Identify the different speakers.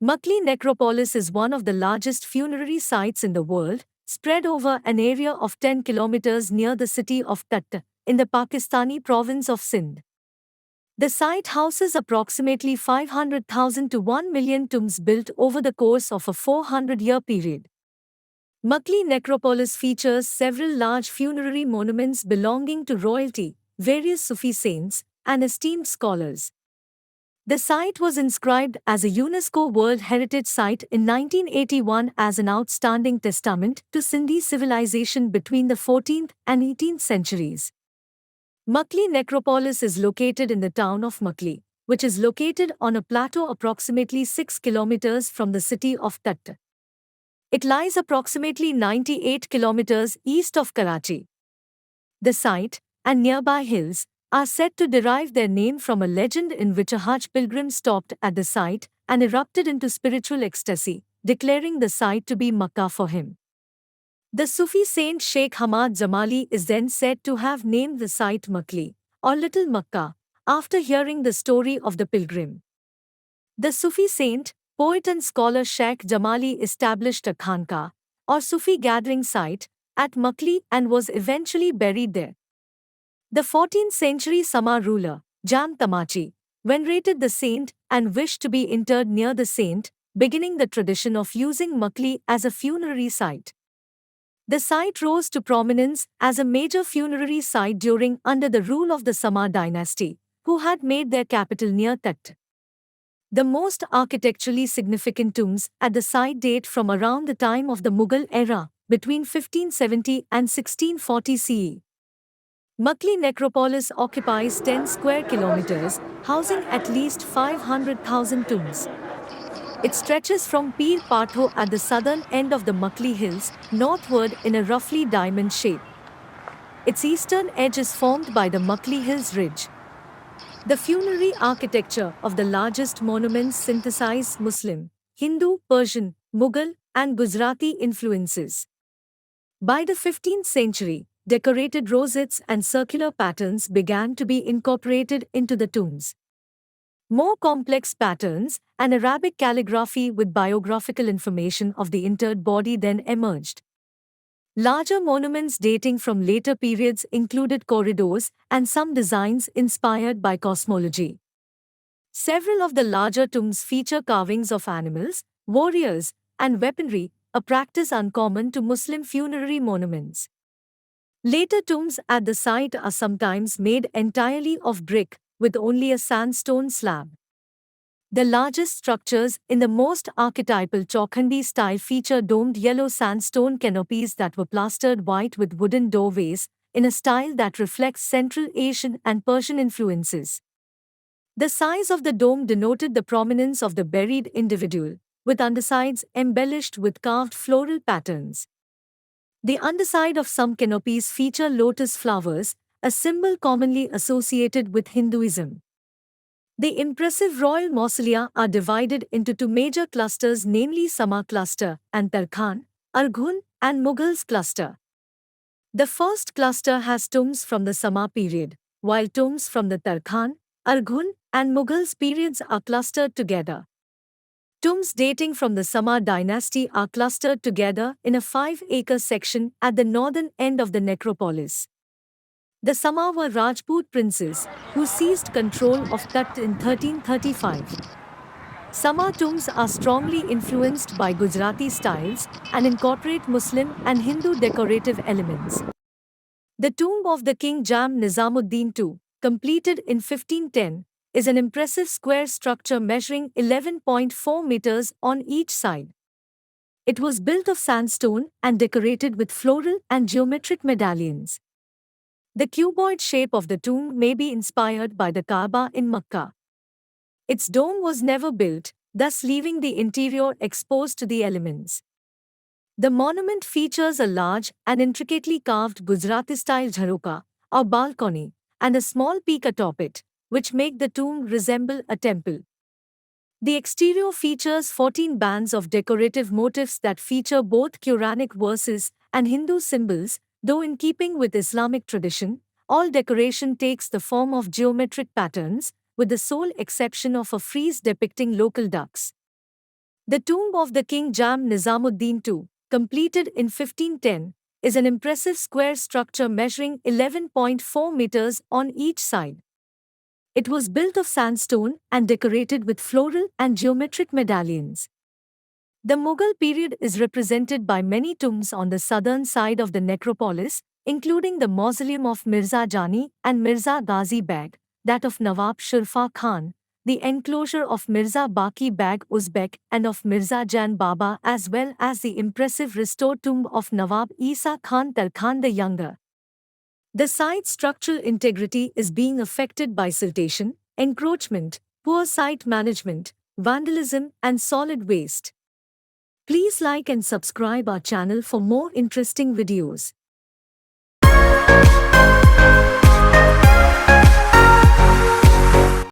Speaker 1: Makli Necropolis is one of the largest funerary sites in the world, spread over an area of 10 kilometers near the city of Thatta, in the Pakistani province of Sindh. The site houses approximately 500,000 to 1 million tombs built over the course of a 400-year period. Makli Necropolis features several large funerary monuments belonging to royalty, various Sufi saints, and esteemed scholars. The site was inscribed as a UNESCO World Heritage Site in 1981 as an outstanding testament to Sindhi civilization between the 14th and 18th centuries. Makli Necropolis is located in the town of Makli, which is located on a plateau approximately 6 kilometers from the city of Thatta. It lies approximately 98 kilometers east of Karachi. The site, and nearby hills, are said to derive their name from a legend in which a Hajj pilgrim stopped at the site and erupted into spiritual ecstasy, declaring the site to be Makkah for him. The Sufi saint Sheikh Hamad Jamali is then said to have named the site Makli, or Little Makkah, after hearing the story of the pilgrim. The Sufi saint, poet and scholar Sheikh Jamali established a khanqah, or Sufi gathering site, at Makli and was eventually buried there. The 14th century Samma ruler, Jam Tamachi, venerated the saint and wished to be interred near the saint, beginning the tradition of using Makli as a funerary site. The site rose to prominence as a major funerary site under the rule of the Samma Dynasty, who had made their capital near Thatta. The most architecturally significant tombs at the site date from around the time of the Mughal era, between 1570 and 1640 CE. Makli Necropolis occupies 10 square kilometers, housing at least 500,000 tombs. It stretches from Pir Patho at the southern end of the Makli Hills, northward in a roughly diamond shape. Its eastern edge is formed by the Makli Hills Ridge. The funerary architecture of the largest monuments synthesize Muslim, Hindu, Persian, Mughal, and Gujarati influences. By the 15th century, decorated rosettes and circular patterns began to be incorporated into the tombs. More complex patterns and Arabic calligraphy with biographical information of the interred body then emerged. Larger monuments dating from later periods included corridors and some designs inspired by cosmology. Several of the larger tombs feature carvings of animals, warriors, and weaponry, a practice uncommon to Muslim funerary monuments. Later tombs at the site are sometimes made entirely of brick, with only a sandstone slab. The largest structures in the most archetypal Chaukhandi style feature domed yellow sandstone canopies that were plastered white with wooden doorways, in a style that reflects Central Asian and Persian influences. The size of the dome denoted the prominence of the buried individual, with undersides embellished with carved floral patterns. The underside of some canopies feature lotus flowers, a symbol commonly associated with Hinduism. The impressive royal mausolea are divided into two major clusters, namely Samma cluster and Tarkhan, Arghun, and Mughals cluster. The first cluster has tombs from the Samma period, while tombs from the Tarkhan, Arghun, and Mughals periods are clustered together. Tombs dating from the Samma dynasty are clustered together in a 5-acre section at the northern end of the necropolis. The Samma were Rajput princes, who seized control of Thatta in 1335. Samma tombs are strongly influenced by Gujarati styles and incorporate Muslim and Hindu decorative elements. The tomb of the King Jam Nizamuddin II, completed in 1510, is an impressive square structure measuring 11.4 meters on each side. It was built of sandstone and decorated with floral and geometric medallions. The cuboid shape of the tomb may be inspired by the Kaaba in Makkah. Its dome was never built, thus leaving the interior exposed to the elements. The monument features a large and intricately carved Gujarati-style jharoka, or balcony, and a small peak atop it, which make the tomb resemble a temple. The exterior features 14 bands of decorative motifs that feature both Quranic verses and Hindu symbols, though in keeping with Islamic tradition, all decoration takes the form of geometric patterns, with the sole exception of a frieze depicting local ducks. The tomb of the King Jam Nizamuddin II, completed in 1510, is an impressive square structure measuring 11.4 meters on each side. It was built of sandstone and decorated with floral and geometric medallions. The Mughal period is represented by many tombs on the southern side of the necropolis, including the mausoleum of Mirza Jani and Mirza Ghazi Beg, that of Nawab Shurfa Khan, the enclosure of Mirza Baki Beg Uzbek and of Mirza Jan Baba, as well as the impressive restored tomb of Nawab Isa Khan Tarkhan the Younger. The site's structural integrity is being affected by siltation, encroachment, poor site management, vandalism, and solid waste. Please like and subscribe our channel for more interesting videos.